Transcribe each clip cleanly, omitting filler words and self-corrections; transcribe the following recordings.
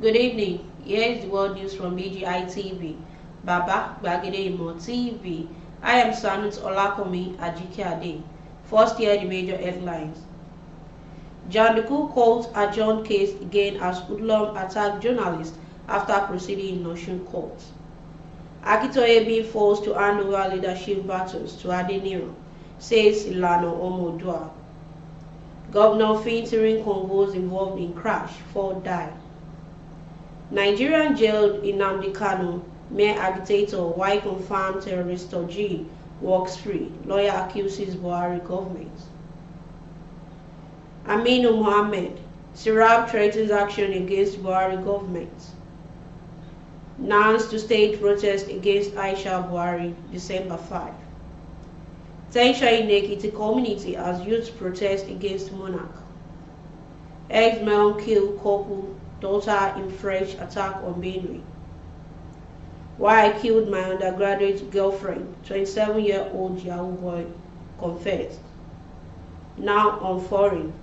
Good evening. Here is the world news from BGI TV. Baba Gbagede Imo TV. I am Sanut Olakomi Ajike. First, hear the major headlines. Janduku calls adjourned case again as Hoodlum attacked journalists after proceeding in Osun court. Akitoye being forced to hand over leadership battles to Adeniro, says Ilana Omodua. Governor featuring convoys involved in crash, 4 died. Nigerian jailed Nnamdi Kanu, mere agitator, why confirmed terrorist G walks free. Lawyer accuses Buhari government. Aminu Mohammed, Sirab threatens action against Buhari government. Nance to stage protest against Aisha Buhari, December 5. Tension in Ekiti community as youths protest against monarch. Herdsmen kill couple daughter in French attack on Benue. Why I killed my undergraduate girlfriend, 27-year-old Yahoo boy confessed. Now on foreign.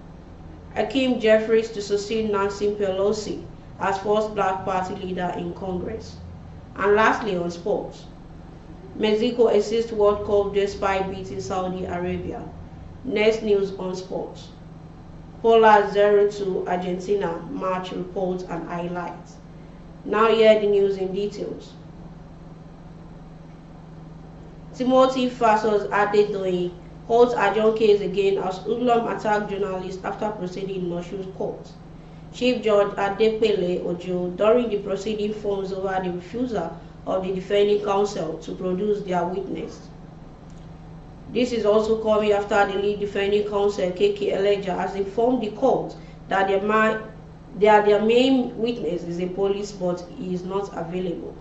Hakeem Jeffries to succeed Nancy Pelosi as first black party leader in Congress. And lastly on sports. Mexico assists World Cup despite beating Saudi Arabia. Next news on sports. Polar 0-2 Argentina match reports and highlights. Now hear the news in details. Timothy vs. Adedoyin holds adjourned case again as Hoodlum attacked journalists after proceeding in Osun court. Chief Judge Adepele Ojo during the proceeding forms over the refusal of the defending counsel to produce their witness. This is also coming after the lead defending counsel KK Eleja has informed the court that their main witness is a police but he is not available.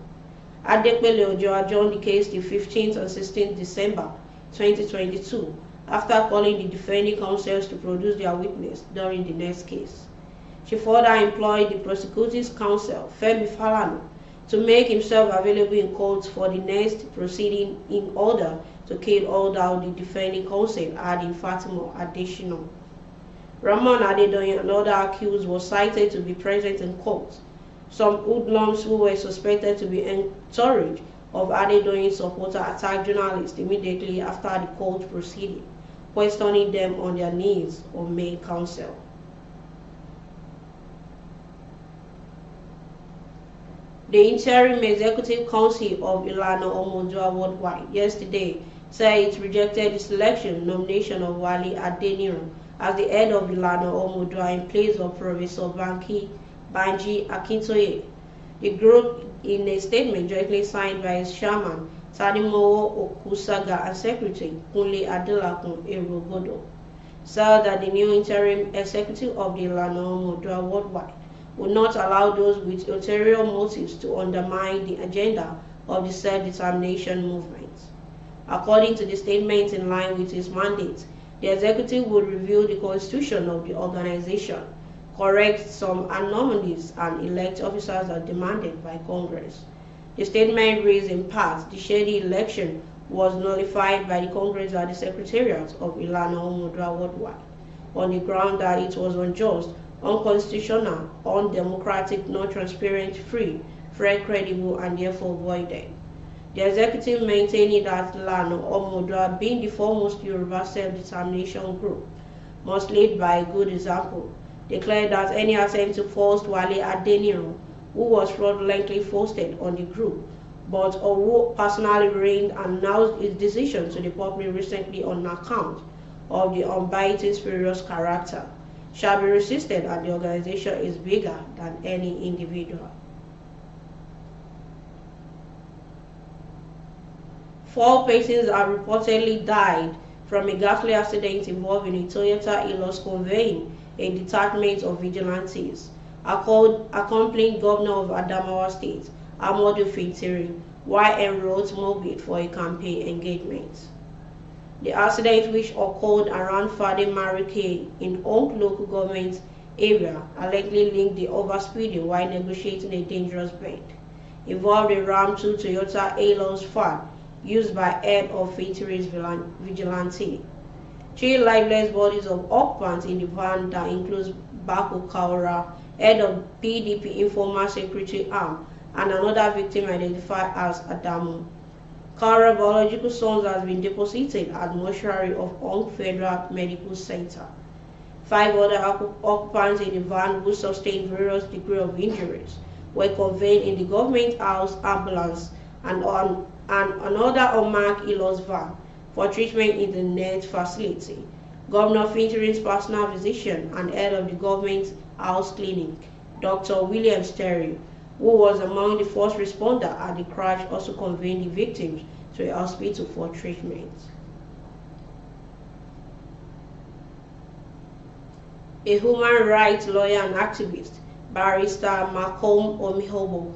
Adepele Ojo adjourned the case to 15th and 16th December 2022 after calling the defending counsels to produce their witness during the next case. She further employed the prosecuting counsel, Femi Falana, to make himself available in court for the next proceeding in order to kill all down the defending counsel, adding Fatima additional. Ramon Adedoyin and other accused were cited to be present in court. Some hoodlums who were suspected to be entourage of Adedoyin's supporter attacked journalists immediately after the court proceeding, questioning them on their needs of main counsel. The Interim Executive Council of Ilana Omodua Worldwide yesterday said it rejected the selection nomination of Wale Adeniro as the head of Ilana Omodua in place of Professor Banji Akintoye. The group, in a statement jointly signed by its chairman Tadimowo Okusaga and secretary Kunle Adelakun Erogodo, said that the new interim executive of the Ilana Omodua Worldwide would not allow those with ulterior motives to undermine the agenda of the self-determination movement. According to the statement in line with its mandate, the executive would review the constitution of the organization, correct some anomalies, and elect officers as demanded by Congress. The statement reads in part, the shady election was nullified by the Congress at the Secretariat of Ilana Omodua Worldwide on the ground that it was unjust, unconstitutional, undemocratic, non-transparent, free, fair, credible, and therefore voided. The executive maintaining that Ilana Omodua, being the foremost Yoruba self-determination group, must lead by a good example, declared that any attempt to force Wale Adeniro, who was fraudulently foisted on the group, but who personally reigned, and announced his decision to the public recently on account of the unbiased spurious character, shall be resisted, and the organization is bigger than any individual. 4 persons have reportedly died from a ghastly accident involving a Toyota Hilux conveying a detachment of vigilantes, accompanying Governor of Adamawa State, Amodu Fintiri, while en route mobile for a campaign engagement. The accident, which occurred around Fade Marike in Onk local government area, allegedly linked the overspeeding while negotiating a dangerous bend, involved a Ram 2 Toyota Hilux van used by head of Fintiri's vigilante. 3 lifeless bodies of occupants in the van that includes Bako Kaura, head of PDP informal secretary arm, and another victim identified as Adamu. Current biological sons has been deposited at mortuary of Ong Federal Medical Center. 5 other occupants in the van who sustained various degrees of injuries were conveyed in the government house ambulance and another unmarked Elos van for treatment in the NET facility. Governor Fintering's personal physician and head of the government house clinic, Dr. William Sterry, who was among the first responders at the crash, also conveyed the victims to a hospital for treatment. A human rights lawyer and activist, Barrister Malcolm Omihobo,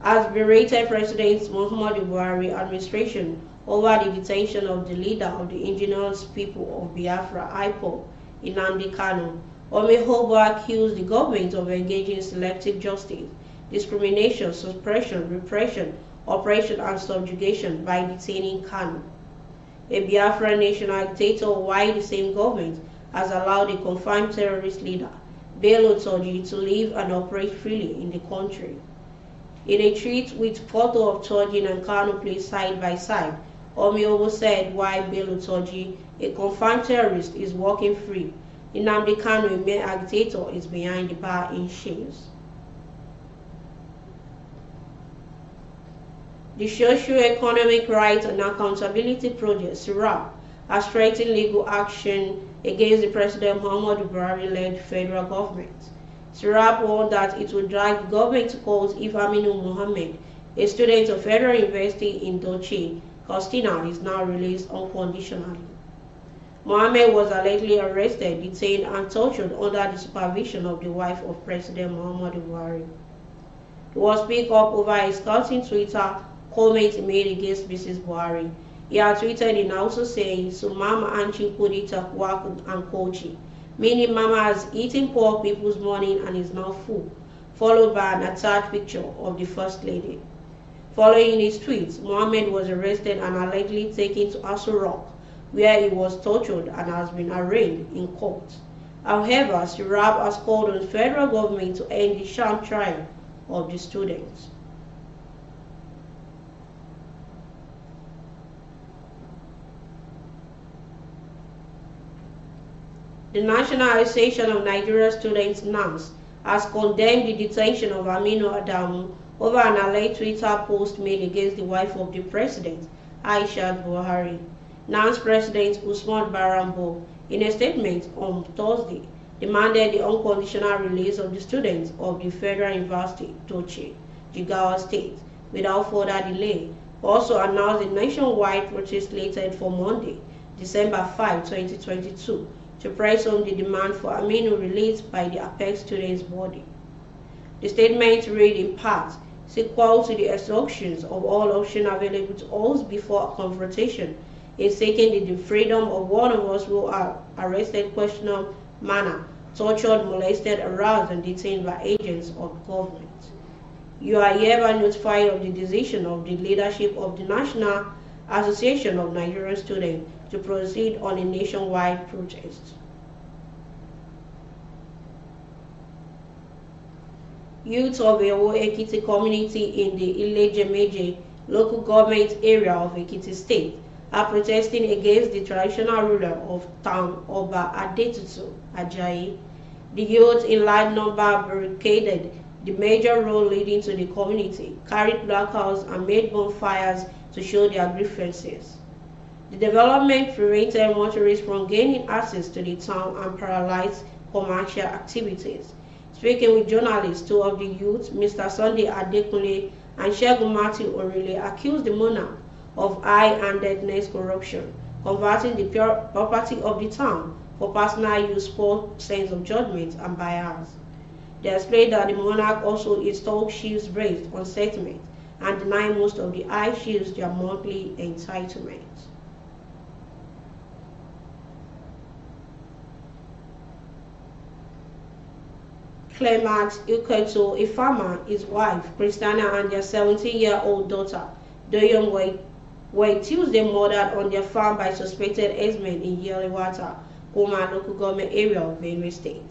has berated President Muhammadu Buhari administration over the detention of the leader of the indigenous people of Biafra, IPOB, Nnamdi Kanu. Omihobo accused the government of engaging in selective justice, discrimination, suppression, repression, oppression, and subjugation by detaining Kanu, a Biafra national agitator, while the same government has allowed a confined terrorist leader, Bello Turji, to live and operate freely in the country. In a tweet with photo of Turji and Kanu placed side by side, Omiobo said while Bello Turji, a confined terrorist, is walking free, Nnamdi Kanu, a mere agitator, is behind the bar in chains. The Socio-Economic Rights and Accountability Project, SIRAP, has threatened legal action against the President Muhammadu Buhari-led federal government. SIRAP warned that it would drag the government to court if Aminu Mohammed, a student of Federal University in Doche, Costina, is now released unconditionally. Mohammed was allegedly arrested, detained, and tortured under the supervision of the wife of President Muhammadu Buhari. He was picked up over a scouting Twitter comment made against Mrs. Buhari. He had tweeted in also saying, "So Mama Anchi Kudita Kwaku and Kochi," meaning Mama has eaten poor people's money and is now full, followed by an attached picture of the First Lady. Following his tweets, Mohammed was arrested and allegedly taken to Aso Rock, where he was tortured and has been arraigned in court. However, Sirab has called on the federal government to end the sham trial of the students. The National Association of Nigeria Students (NANS) has condemned the detention of Aminu Adamu over an alleged Twitter post made against the wife of the president, Aishat Buhari. NANS President Usman Barambo, in a statement on Thursday, demanded the unconditional release of the students of the Federal University, Tochi, Jigawa State, without further delay. Also announced a nationwide protest slated for Monday, December 5, 2022, to press on the demand for Aminu released by the Apex Students Body. The statement read in part, sequel to the instructions of all options available to us before a confrontation is seeking the freedom of one of us who are arrested, questionable manner, tortured, molested, aroused, and detained by agents of government. You are hereby notified of the decision of the leadership of the National Association of Nigerian Students to proceed on a nationwide protest. Youth of the Owo Ekiti community in the Ilejemeje local government area of Ekiti State are protesting against the traditional ruler of town, Oba Adetutu Ajayi. The youth in large number barricaded the major road leading to the community, carried placards, and made bonfires to show their grievances. The development prevented motorists from gaining access to the town and paralyzed commercial activities. Speaking with journalists, two of the youth, Mr. Sunday Adekunle and Shegun Matthew Orile, accused the monarch of high-handedness corruption, converting the pure property of the town for personal use, poor sense of judgment, and bias. They explained that the monarch also installed shields based on settlement and denied most of the high shields their monthly entitlement. Clement Iketo, a farmer, his wife, Christiana, and their 17-year-old daughter, Doyon, were Tuesday murdered on their farm by suspected herdsmen in Yelewata, Kuma local government area of Benue State.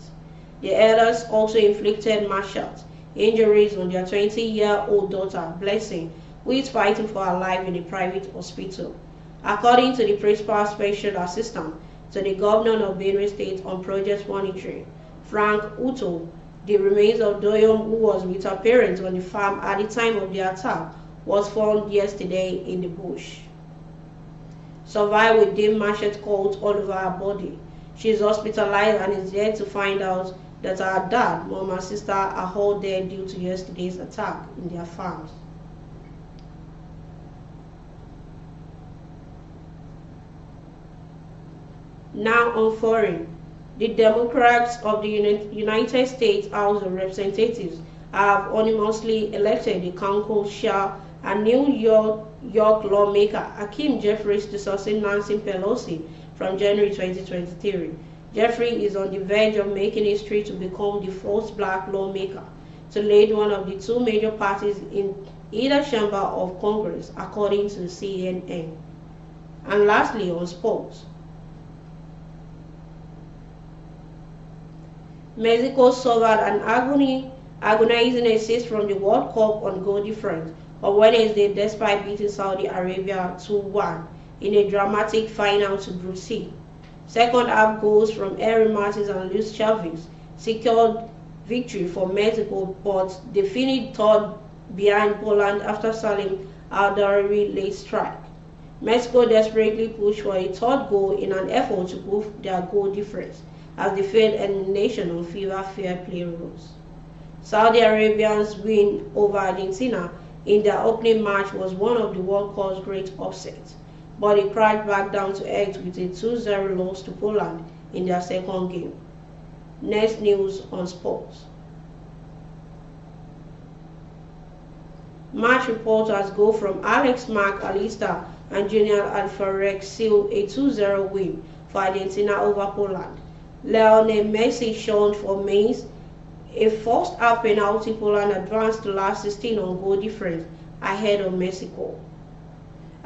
The elders also inflicted martial injuries on their 20-year-old daughter, Blessing, who is fighting for her life in a private hospital. According to the principal special assistant to the governor of Benue State on project monitoring, Frank Uto, the remains of Doyom, who was with her parents on the farm at the time of the attack, was found yesterday in the bush. Survived with deep machete cuts all over her body. She is hospitalized and is yet to find out that her dad, mom, and sister are all dead due to yesterday's attack in their farms. Now on foreign, the Democrats of the United States House of Representatives have unanimously elected the Council Chair and New York lawmaker Hakeem Jeffries to succeed Nancy Pelosi from January 2023. Jeffrey is on the verge of making history to become the first black lawmaker to lead one of the two major parties in either chamber of Congress, according to CNN. And lastly, on sports. Mexico suffered an agonizing assist from the World Cup on goal difference on Wednesday despite beating Saudi Arabia 2-1 in a dramatic final to Group C. Second half goals from Henry Martins and Luis Chavez secured victory for Mexico, but they finished third behind Poland after Salim Aldarri late strike. Mexico desperately pushed for a third goal in an effort to prove their goal difference as they failed elimination on FIFA fair play rules. Saudi Arabia's win over Argentina in their opening match was one of the World Cup's great upsets, but they crashed back down to earth with a 2-0 loss to Poland in their second game. Next news on sports. Match reporters go from Alex McAllister and Julian Alvarez seal a 2-0 win for Argentina over Poland. Lionel Messi shone for Mainz. A first half penalty, Poland advanced to last 16 on goal difference ahead of Mexico.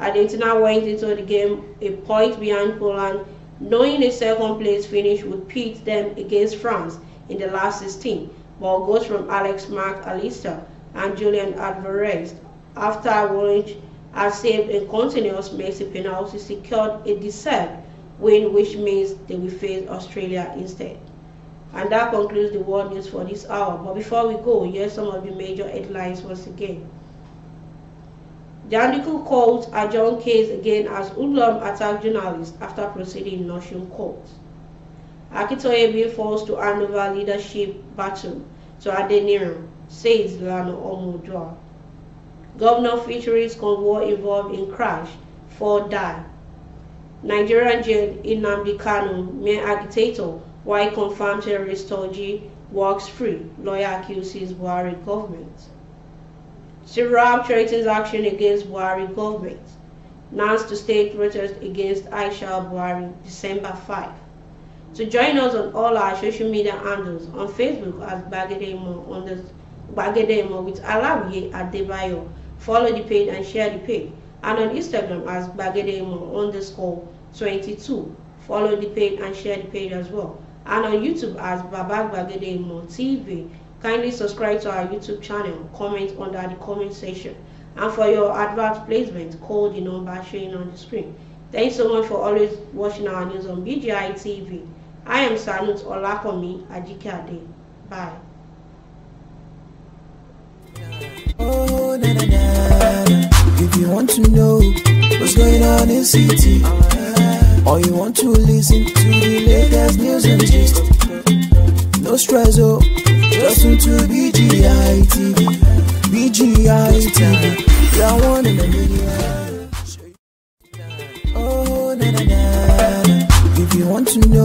Argentina went into the game a point behind Poland, knowing a second place finish would pit them against France in the last 16, but goals from Alex McAllister and Julian Alvarez after Woolwich had saved a continuous Messi penalty secured a deserved win, which means they will face Australia instead. And that concludes the world news for this hour. But before we go, here's some of the major headlines once again. Jandiku court adjourned case again as Hoodlum attacked journalists after proceeding in Osun court. Akintoye being forced to hand over leadership battle to Adeniran, says Lano Omodua. Governor Fisheries convoy involved in crash, 4 die. Nigerian jail Nnamdi Kanu, mere agitator, why confirmed terrorist Toji walks free, lawyer accuses Buhari government. Sirab threatens action against Buhari government. Nance to state protest against Aisha Buhari, December 5. To join us on all our social media handles, on Facebook as Bagedemo with Alawiye Adebayo. Follow the page and share the page. And on Instagram as Bagedemo_22. Follow the page and share the page as well. And on YouTube as Babak Bagedemo TV. Kindly subscribe to our YouTube channel, comment under the comment section. And for your advert placement, call the number showing on the screen. Thanks so much for always watching our news on BGI TV. I am Sanut Olakomi Ajikade. Bye. Oh, na, na, na. If you want to know what's going on in city, or you want to listen to the latest news and gist, no stress, oh, just tune to BGI TV. BGI TV, you are one in a million. Oh, na na na. If you want to know